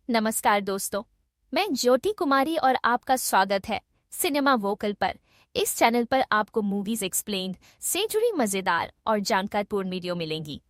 नमस्कार दोस्तों, मैं ज्योति कुमारी और आपका स्वागत है सिनेमा वोकल पर। इस चैनल पर आपको मूवीज एक्सप्लेन्ड से जुड़ी मजेदार और जानकारपूर्ण वीडियो मिलेंगी।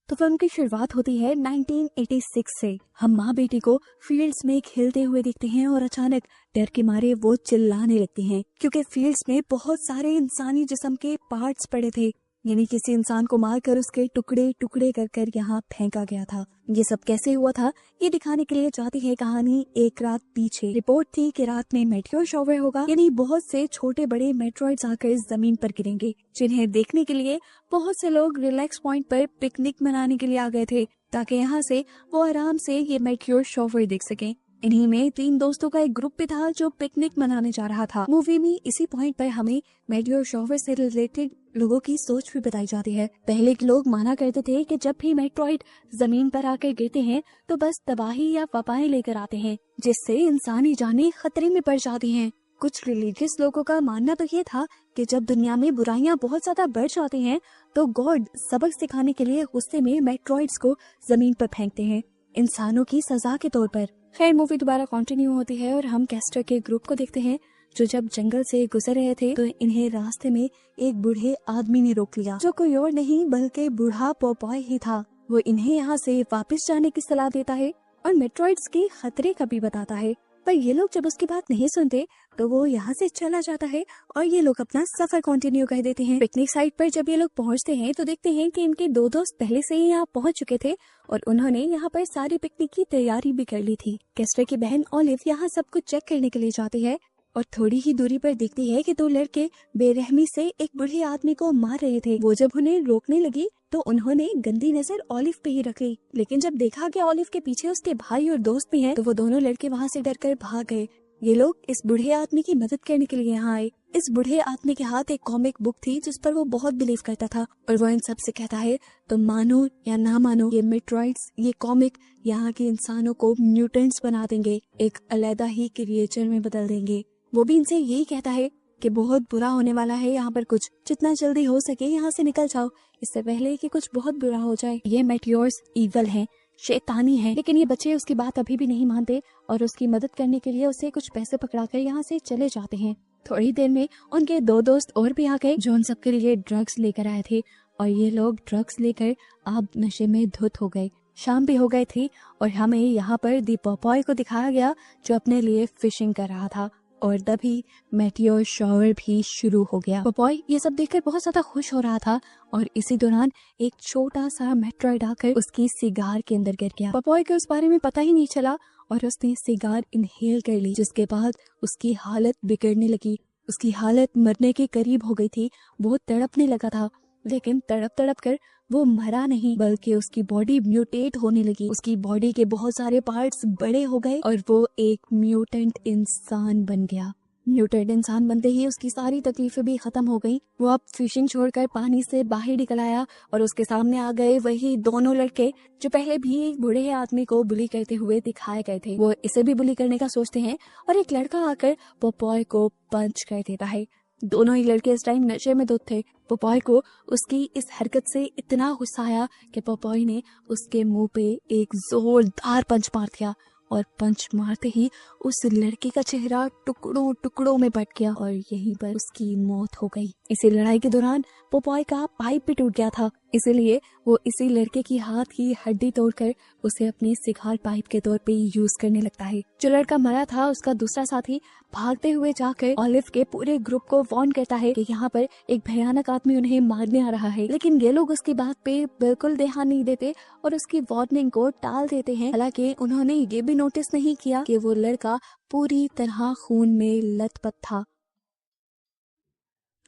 तो फिल्म की शुरुआत होती है 1986 से। हम माँ बेटी को फील्ड्स में खेलते हुए देखते हैं और अचानक डर के मारे वो चिल्लाने लगती हैं क्योंकि फील्ड्स में बहुत सारे इंसानी जिस्म के पार्ट्स पड़े थे, यानी किसी इंसान को मारकर उसके टुकड़े टुकड़े कर कर यहाँ फेंका गया था। ये सब कैसे हुआ था ये दिखाने के लिए जाती है कहानी एक रात पीछे। रिपोर्ट थी कि रात में मेटियोर शॉवर होगा, यानी बहुत से छोटे बड़े मेट्रॉइड्स आकर जमीन पर गिरेंगे, जिन्हें देखने के लिए बहुत से लोग रिलैक्स पॉइंट पर पिकनिक मनाने के लिए आ गए थे ताकि यहाँ से वो आराम से ये मेटियोर शॉवर देख सकें। इन्हीं में 3 दोस्तों का एक ग्रुप भी था जो पिकनिक मनाने जा रहा था। मूवी में इसी पॉइंट पर हमें मेटियोर शॉवर से रिलेटेड लोगों की सोच भी बताई जाती है। पहले के लोग माना करते थे कि जब भी मेट्रॉइड जमीन पर आकर गिरते हैं तो बस तबाही या वबाएं लेकर आते हैं, जिससे इंसानी जानें खतरे में पड़ जाती हैं। कुछ रिलीजियस लोगों का मानना तो ये था कि जब दुनिया में बुराइयां बहुत ज्यादा बढ़ जाती हैं तो गॉड सबक सिखाने के लिए गुस्से में मेट्रॉइड्स को जमीन पर फेंकते हैं, इंसानों की सजा के तौर पर। खैर मूवी दोबारा कंटिन्यू होती है और हम कैस्टर के ग्रुप को देखते हैं जो जब जंगल से गुजर रहे थे तो इन्हें रास्ते में एक बूढ़े आदमी ने रोक लिया, जो कोई और नहीं बल्कि बूढ़ा पोपॉय ही था। वो इन्हें यहाँ से वापस जाने की सलाह देता है और मेट्रॉइड्स के खतरे का भी बताता है, पर ये लोग जब उसकी बात नहीं सुनते तो वो यहाँ से चला जाता है और ये लोग अपना सफर कंटिन्यू कर देते हैं। पिकनिक साइट पर जब ये लोग पहुँचते हैं तो देखते हैं कि इनके 2 दोस्त पहले से ही यहाँ पहुँच चुके थे और उन्होंने यहाँ पर सारी पिकनिक की तैयारी भी कर ली थी। कैस्टर की बहन ओलिव यहाँ सब कुछ चेक करने के लिए जाती है और थोड़ी ही दूरी पर देखती है कि 2 लड़के बेरहमी से एक बूढ़े आदमी को मार रहे थे। वो जब उन्हें रोकने लगी तो उन्होंने गंदी नजर ओलिव पे ही रख ली, लेकिन जब देखा कि ओलिव के पीछे उसके भाई और दोस्त भी हैं, तो वो दोनों लड़के वहाँ से डरकर भाग गए। ये लोग इस बूढ़े आदमी की मदद करने के लिए यहाँ आए। इस बूढ़े आदमी के हाथ एक कॉमिक बुक थी जिस पर वो बहुत बिलीव करता था और वो इन सब से कहता है तो मानो या ना मानो ये मेट्रॉइड्स, ये कॉमिक यहाँ के इंसानों को म्यूटेंट्स बना देंगे, एक अलग ही क्रिएचर में बदल देंगे। वो भी इनसे यही कहता है कि बहुत बुरा होने वाला है यहाँ पर कुछ, जितना जल्दी हो सके यहाँ से निकल जाओ इससे पहले कि कुछ बहुत बुरा हो जाए। ये मेटियोर्स ईवल हैं, शैतानी है, लेकिन ये बच्चे उसकी बात अभी भी नहीं मानते और उसकी मदद करने के लिए उसे कुछ पैसे पकड़ाकर यहाँ से चले जाते हैं। थोड़ी देर में उनके 2 दोस्त और भी आ गए जो उन सबके लिए ड्रग्स लेकर आए थे और ये लोग ड्रग्स लेकर अब नशे में धुत हो गए। शाम भी हो गई थी और हमें यहाँ पर दी पोपॉय को दिखाया गया जो अपने लिए फिशिंग कर रहा था और तभी मेटियोर शॉवर भी शुरू हो गया। पोपॉय ये सब देखकर बहुत ज्यादा खुश हो रहा था और इसी दौरान एक छोटा सा मेट्रॉइड आकर उसकी सिगार के अंदर गिर गया। पोपॉय को उस बारे में पता ही नहीं चला और उसने सिगार इनहेल कर ली, जिसके बाद उसकी हालत बिगड़ने लगी। उसकी हालत मरने के करीब हो गई थी। वो तड़पने लगा था, लेकिन तड़प तड़प कर वो मरा नहीं बल्कि उसकी बॉडी म्यूटेट होने लगी। उसकी बॉडी के बहुत सारे पार्ट्स बड़े हो गए और वो एक म्यूटेंट इंसान बन गया। म्यूटेंट इंसान बनते ही उसकी सारी तकलीफें भी खत्म हो गई। वो अब फिशिंग छोड़कर पानी से बाहर निकल आया और उसके सामने आ गए वही दोनों लड़के जो पहले भी एक बूढ़े आदमी को बुली करते हुए दिखाए गए थे। वो इसे भी बुली करने का सोचते हैं और एक लड़का आकर पोपॉय को पंच कर देता है। दोनों ही लड़के इस टाइम नशे में धुत थे। पोपॉय को उसकी इस हरकत से इतना गुस्सा आया कि पोपॉय ने उसके मुंह पे एक जोरदार पंच मार दिया और पंच मारते ही उस लड़के का चेहरा टुकड़ों टुकड़ों में बट गया और यहीं पर उसकी मौत हो गई। इसी लड़ाई के दौरान पोपॉय का पाइप भी टूट गया था, इसीलिए वो इसी लड़के की हाथ की हड्डी तोड़कर उसे अपनी सिगार पाइप के तौर पे यूज करने लगता है। जो लड़का मरा था उसका दूसरा साथी भागते हुए जाकर ओलिव के पूरे ग्रुप को वार्न करता है कि यहाँ पर एक भयानक आदमी उन्हें मारने आ रहा है, लेकिन ये लोग उसकी बात पे बिल्कुल ध्यान नहीं देते और उसकी वार्निंग को टाल देते हैं। हालांकि उन्होंने ये भी नोटिस नहीं किया कि वो लड़का पूरी तरह खून में लथपथ था।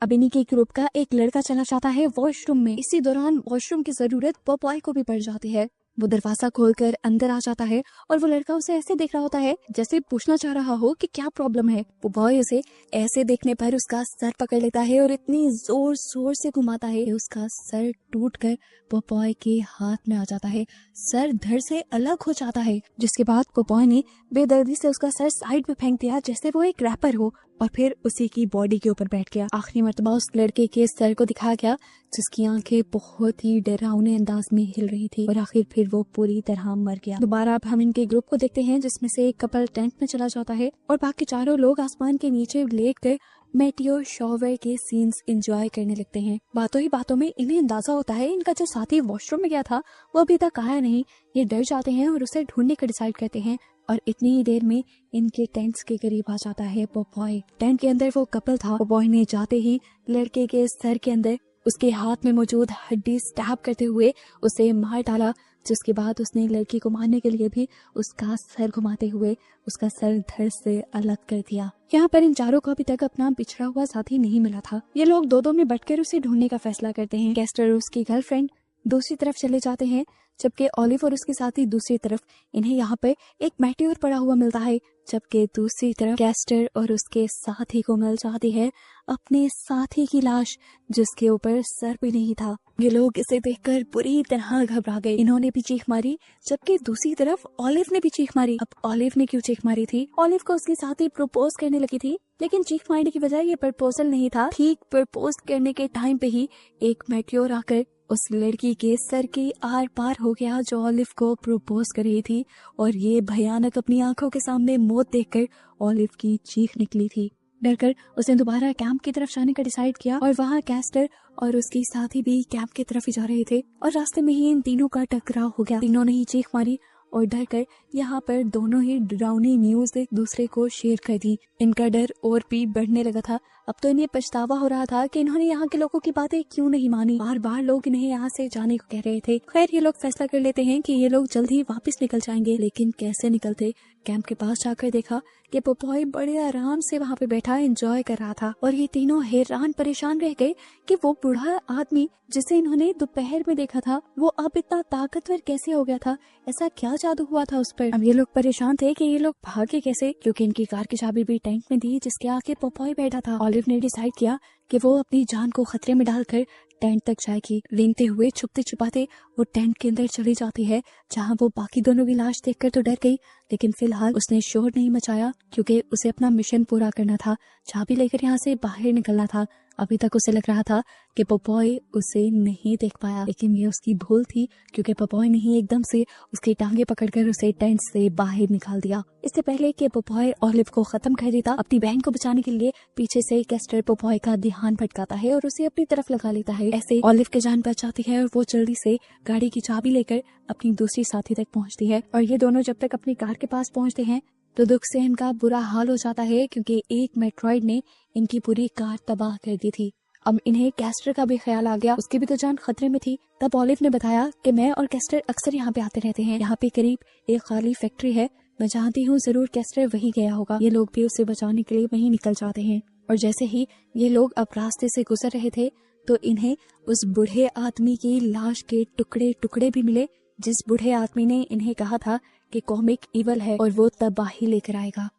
अब इन्हीं के ग्रुप का एक लड़का चला जाता है वॉशरूम में। इसी दौरान वॉशरूम की जरूरत पोपॉय को भी पड़ जाती है। वो दरवाजा खोलकर अंदर आ जाता है और वो लड़का उसे ऐसे देख रहा होता है जैसे पूछना चाह रहा हो कि क्या प्रॉब्लम है। पोपॉय उसे ऐसे देखने पर उसका सर पकड़ लेता है और इतनी जोर जोर से घुमाता है कि उसका सर टूटकर पोपॉय के हाथ में आ जाता है। सर धड़ से अलग हो जाता है, जिसके बाद पोपॉय ने बेदर्दी से उसका सर साइड में फेंक दिया जैसे वो एक रैपर हो और फिर उसी की बॉडी के ऊपर बैठ गया। आखिरी मर्तबा उस लड़के के सर को दिखाया गया जिसकी आंखें बहुत ही डरावने अंदाज में हिल रही थी और आखिर फिर वो पूरी तरह मर गया। दोबारा अब हम इनके ग्रुप को देखते हैं जिसमें से एक कपल टेंट में चला जाता है और बाकी चारों लोग आसमान के नीचे लेट कर मेटियोर शॉवर के सीन्स एंजॉय करने लगते हैं। बातों ही बातों में इन्हें अंदाजा होता है इनका जो साथी वॉशरूम में गया था वो अभी तक आया नहीं। ये डर जाते हैं और उसे ढूंढने का डिसाइड करते हैं और इतनी ही देर में इनके टेंट्स के करीब आ जाता है पोपॉय। टेंट के अंदर वो कपल था। पोपॉय ने जाते ही लड़के के सर के अंदर उसके हाथ में मौजूद हड्डी स्टैब करते हुए उसे मार डाला, जिसके बाद उसने लड़की को मारने के लिए भी उसका सर घुमाते हुए उसका सर धड़ से अलग कर दिया। यहाँ पर इन चारों को अभी तक अपना बिछड़ा हुआ साथी नहीं मिला था। ये लोग दो में बटकर उसे ढूंढने का फैसला करते हैं। कैस्टर और उसकी गर्लफ्रेंड दूसरी तरफ चले जाते हैं जबकि ऑलिव और उसके साथी दूसरी तरफ। इन्हें यहाँ पर एक मेटियोर पड़ा हुआ मिलता है जबकि दूसरी तरफ कैस्टर और उसके साथी को मिल जाती है अपने साथी की लाश जिसके ऊपर सर भी नहीं था। ये लोग इसे देखकर बुरी तरह घबरा गए। इन्होंने भी चीख मारी जबकि दूसरी तरफ ऑलिव ने भी चीख मारी। अब ऑलिव ने क्यों चीख मारी थी? ऑलिव को उसकी साथी प्रपोज करने लगी थी लेकिन चीख मारने की वजह ये प्रपोजल नहीं था। ठीक प्रपोज करने के टाइम पे ही एक मेटियोर आकर उस लड़की के सर के आर पार हो गया जो ऑलिव को प्रपोज कर रही थी और ये भयानक अपनी आंखों के सामने मौत देखकर ऑलिव की चीख निकली थी। डरकर उसने दोबारा कैंप की तरफ जाने का डिसाइड किया और वहाँ कैस्टर और उसकी साथी भी कैंप की तरफ ही जा रहे थे और रास्ते में ही इन तीनों का टकराव हो गया। तीनों ने ही चीख मारी और डर कर यहाँ पर दोनों ही डरावनी न्यूज एक दूसरे को शेयर कर दी। इनका डर और भी बढ़ने लगा था। अब तो इन्हें पछतावा हो रहा था कि इन्होंने यहाँ के लोगों की बातें क्यों नहीं मानी। बार बार लोग इन्हें यहाँ से जाने को कह रहे थे। खैर ये लोग फैसला कर लेते हैं कि ये लोग जल्द ही वापस निकल जाएंगे। लेकिन कैसे निकलते? कैंप के पास जाकर देखा कि पोपॉय बड़े आराम से वहाँ पे बैठा एंजॉय कर रहा था और ये तीनों हैरान परेशान रह गए कि वो बूढ़ा आदमी जिसे इन्होंने दोपहर में देखा था वो अब इतना ताकतवर कैसे हो गया था। ऐसा क्या जादू हुआ था उस पर? अब ये लोग परेशान थे कि ये लोग भागे कैसे, क्योंकि इनकी कार की चाबी भी टैंक में थी जिसके आगे पोपॉय बैठा था। ऑलिव ने डिसाइड किया कि वो अपनी जान को खतरे में डालकर टेंट तक जाएगी। रेंगते हुए छुपते छुपाते वो टेंट के अंदर चली जाती है जहाँ वो बाकी दोनों की लाश देखकर तो डर गई लेकिन फिलहाल उसने शोर नहीं मचाया क्योंकि उसे अपना मिशन पूरा करना था। चाबी लेकर यहाँ से बाहर निकलना था। अभी तक उसे लग रहा था कि पोपॉय उसे नहीं देख पाया लेकिन ये उसकी भूल थी क्योंकि पोपॉय ने ही एकदम से उसकी टांगे पकड़कर उसे टेंट से बाहर निकाल दिया। इससे पहले कि पोपॉय ऑलिव को खत्म कर देता अपनी बहन को बचाने के लिए पीछे से कैस्टर पोपॉय का ध्यान भटकाता है और उसे अपनी तरफ लगा लेता है। ऐसे ऑलिव की जान बच जाती है और वो जल्दी से गाड़ी की चाबी लेकर अपनी दूसरी साथी तक पहुंचती है और ये दोनों जब तक अपनी कार के पास पहुंचते हैं तो दुख से इनका बुरा हाल हो जाता है क्योंकि एक मेट्रॉइड ने इनकी पूरी कार तबाह कर दी थी। अब इन्हें कैस्टर का भी ख्याल आ गया, उसकी भी तो जान खतरे में थी। तब ऑलिव ने बताया कि मैं और कैस्टर अक्सर यहाँ पे आते रहते हैं। यहाँ पे करीब एक खाली फैक्ट्री है, मैं जानती हूँ जरूर कैस्टर वही गया होगा। ये लोग भी उसे बचाने के लिए वहीं निकल जाते हैं और जैसे ही ये लोग अब रास्ते से गुजर रहे थे तो इन्हें उस बूढ़े आदमी की लाश के टुकड़े टुकड़े भी मिले जिस बूढ़े आदमी ने इन्हें कहा था कि कॉमिक इवल है और वो तबाही लेकर आएगा।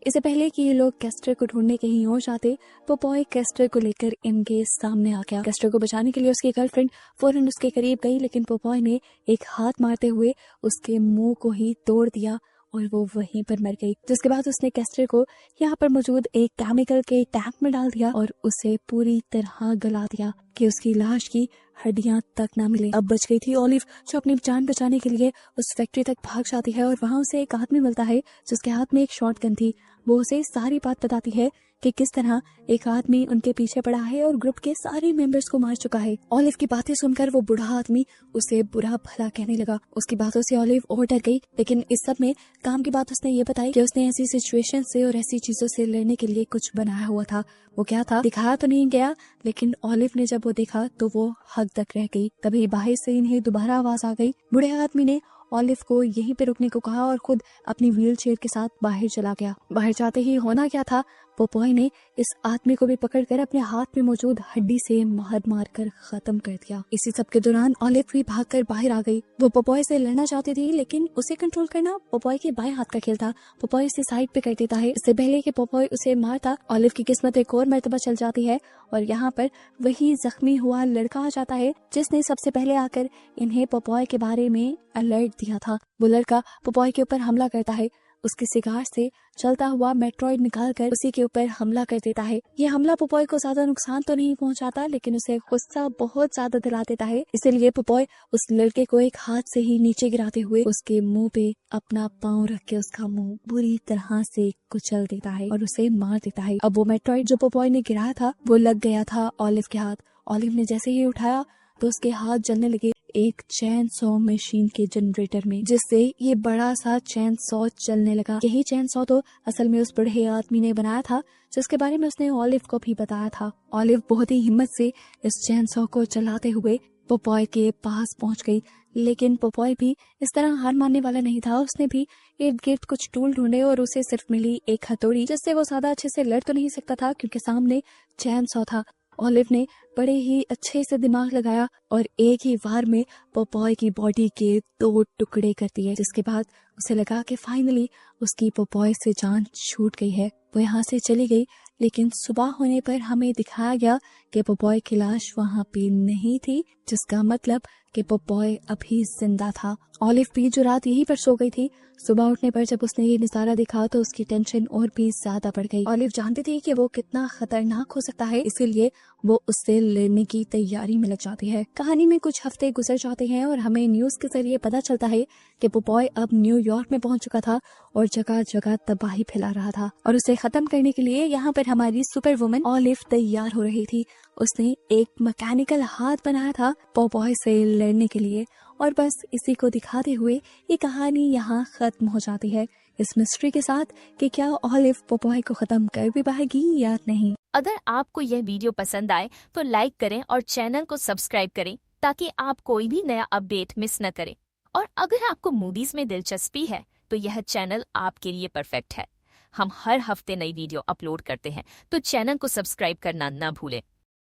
इससे पहले कि ये लोग कैस्टर को ढूंढने कहीं और जाते पोपॉय कैस्टर को लेकर इनके सामने आ गया। कैस्टर को बचाने के लिए उसकी गर्लफ्रेंड फौरन उसके करीब गई लेकिन पोपॉय ने एक हाथ मारते हुए उसके मुंह को ही तोड़ दिया और वो वहीं पर मर गई। जिसके बाद उसने कैस्टर को यहाँ पर मौजूद एक केमिकल के टैंक में डाल दिया और उसे पूरी तरह गला दिया कि उसकी लाश की हड्डियां तक ना मिले। अब बच गई थी ऑलिव जो अपनी जान बचाने के लिए उस फैक्ट्री तक भाग जाती है और वहाँ उसे एक आदमी मिलता है जिसके हाथ में एक शॉटगन थी। वो उसे सारी बात बताती है कि किस तरह एक आदमी उनके पीछे पड़ा है और ग्रुप के सारे मेंबर्स को मार चुका है। ऑलिव की बातें सुनकर वो बूढ़ा आदमी उसे बुरा भला कहने लगा। उसकी बातों से ऑलिव और डर गई लेकिन इस सब में काम की बात उसने ये बताई कि उसने ऐसी सिचुएशन से और ऐसी चीजों से लड़ने के लिए कुछ बनाया हुआ था। वो क्या था दिखाया तो नहीं गया लेकिन ऑलिव ने जब वो देखा तो वो हद तक रह गई। तभी बाहर से इन्हें दोबारा आवाज आ गई। बूढ़े आदमी ने ऑलिव को यहीं पे रुकने को कहा और खुद अपनी व्हील चेयर के साथ बाहर चला गया। बाहर जाते ही होना क्या था, पोपॉय ने इस आदमी को भी पकड़कर अपने हाथ में मौजूद हड्डी से मार कर खत्म कर दिया। इसी सब के दौरान ऑलिव भी भागकर बाहर आ गई। वो पोपॉय से लड़ना चाहती थी लेकिन उसे कंट्रोल करना पोपॉय के बाएं हाथ का खेल था। पोपॉय उसे साइड पे कर देता है। इससे पहले कि पोपॉय उसे मारता ऑलिव की किस्मत एक और मर्तबा चल जाती है और यहाँ पर वही जख्मी हुआ लड़का आ जाता है जिसने सबसे पहले आकर इन्हें पोपॉय के बारे में अलर्ट दिया था। वो लड़का पोपॉय के ऊपर हमला करता है, उसके सिगार से चलता हुआ मेट्रॉइड निकालकर उसी के ऊपर हमला कर देता है। ये हमला पोपॉय को ज्यादा नुकसान तो नहीं पहुंचाता, लेकिन उसे गुस्सा बहुत ज्यादा दिला देता है। इसलिए पोपॉय उस लड़के को एक हाथ से ही नीचे गिराते हुए उसके मुंह पे अपना पाँव रख के उसका मुंह बुरी तरह से कुचल देता है और उसे मार देता है। अब वो मेट्रॉइड जो पोपॉय ने गिराया था वो लग गया था ऑलिव के हाथ। ऑलिव ने जैसे ही उठाया तो उसके हाथ जलने लगे एक चैन सॉ मशीन के जनरेटर में, जिससे ये बड़ा सा चैन सॉ चलने लगा। यही चैन सॉ तो असल में उस बूढ़े आदमी ने बनाया था, जिसके बारे में उसने ऑलिव को भी बताया था। ऑलिव बहुत ही हिम्मत से इस चैन सॉ को चलाते हुए पोपॉय के पास पहुंच गई, लेकिन पोपॉय भी इस तरह हार मानने वाला नहीं था। उसने भी इर्द गिर्द कुछ टूल ढूंढे और उसे सिर्फ मिली एक हथौड़ी, जिससे वो ज्यादा अच्छे से लड़ तो नहीं सकता था क्योंकि सामने चैन सॉ था। ऑलिव ने बड़े ही अच्छे से दिमाग लगाया और एक ही वार में पोपॉय की बॉडी के 2 टुकड़े कर दिए, जिसके बाद उसे लगा कि फाइनली उसकी पोपॉय से जान छूट गई है। वो यहाँ से चली गई, लेकिन सुबह होने पर हमें दिखाया गया कि पोपॉय की लाश वहाँ पे नहीं थी, जिसका मतलब कि पोपॉय अभी जिंदा था। ऑलिव भी जो रात यहीं पर सो गई थी, सुबह उठने पर जब उसने ये नजारा देखा तो उसकी टेंशन और भी ज्यादा बढ़ गई। ऑलिव जानती थी कि वो कितना खतरनाक हो सकता है, इसीलिए वो उससे लड़ने की तैयारी में लग जाती है। कहानी में कुछ हफ्ते गुजर जाते हैं और हमें न्यूज के जरिए पता चलता है कि पोपॉय अब न्यूयॉर्क में पहुंच चुका था और जगह जगह तबाही फैला रहा था, और उसे खत्म करने के लिए यहाँ पर हमारी सुपर वुमन ऑलिव तैयार हो रही थी। उसने एक मैकेनिकल हाथ बनाया था पोपॉय से लड़ने के लिए, और बस इसी को दिखाते हुए ये कहानी यहाँ खत्म हो जाती है, इस मिस्ट्री के साथ कि क्या ऑलिव पोपॉय को खत्म कर भी पाएगी या नहीं। अगर आपको यह वीडियो पसंद आए तो लाइक करें और चैनल को सब्सक्राइब करें ताकि आप कोई भी नया अपडेट मिस न करें। और अगर आपको मूवीज में दिलचस्पी है तो यह चैनल आपके लिए परफेक्ट है। हम हर हफ्ते नई वीडियो अपलोड करते हैं, तो चैनल को सब्सक्राइब करना न भूलें।